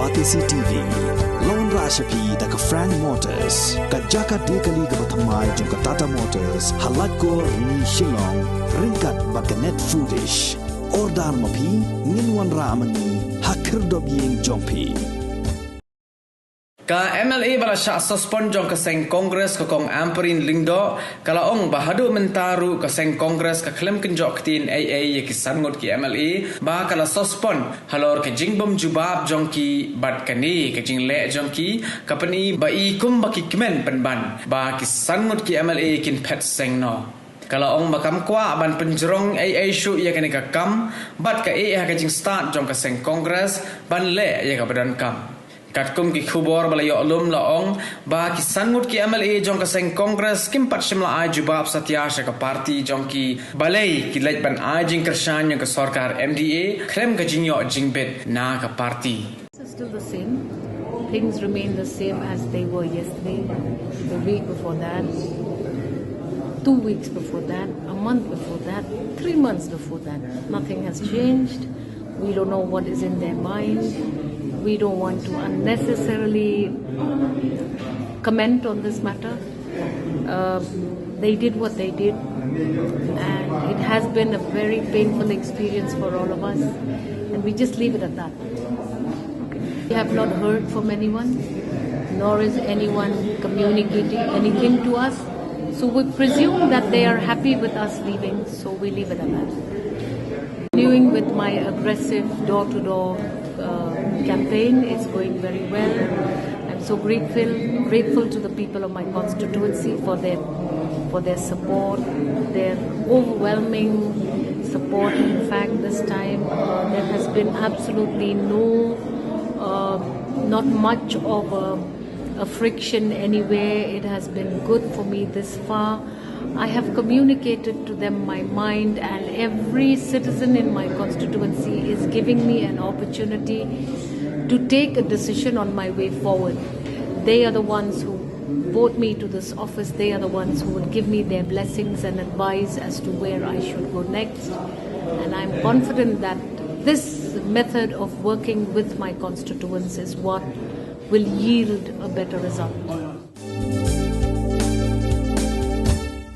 Batisi TV Lone Rashapi Daka Frank Motors Kajaka Dekali Gabatamai Junka Tata Motors Halatko Ni Shillong Rinkat Bakanet Foodish Ordar Mapi Ngin Ramani Hakir Dobiying Jompi Ka MLA balasya suspend jong kaseng Kongres ka kong Ampareen lingdo kala ong bahadu mentaru kaseng Kongres ka klem kenjok tin AA ye kisan ngot ki MLA ba kala suspend halor ke jingbom jubab jong ki bat kani ke jingle jong ki kapani ba I kum ba ki Kmen penban ba kisan ngot ki MLA kin pet seng no Kalau ong makam kwa ban penjerong AA shu ia kena ka kam bat ka AA ka jing start jong kaseng Kongres ban le ia ka badan kam Katkum ki khubor balayo alum laong ba kisan ngut ki MLA jong kaseng Kongres kim pat shimla ai jubab satyasha ka parti jong ki balai ki lej ban ai jing kershan yang ka sarkar MDA klem ka jingyo jingbet na ka parti It's still the same. Things remain the same as they were yesterday, the week before that, 2 weeks before that, a month before that, 3 months before that. Nothing has changed. We don't know what is in their mind. We don't want to unnecessarily comment on this matter. They did what they did, and it has been a very painful experience for all of us, and we just leave it at that. We have not heard from anyone, nor is anyone communicating anything to us, so we presume that they are happy with us leaving, so we leave it at that. Continuing with my aggressive door-to-door campaign is going very well. I'm so grateful to the people of my constituency for their support, their overwhelming support. In fact, this time there has been absolutely not much of a friction anywhere. It has been good for me this far. I have communicated to them my mind, and every citizen in my constituency is giving me an opportunity to take a decision on my way forward. They are the ones who vote me to this office. They are the ones who would give me their blessings and advice as to where I should go next. And I'm confident that this method of working with my constituents is what will yield a better result.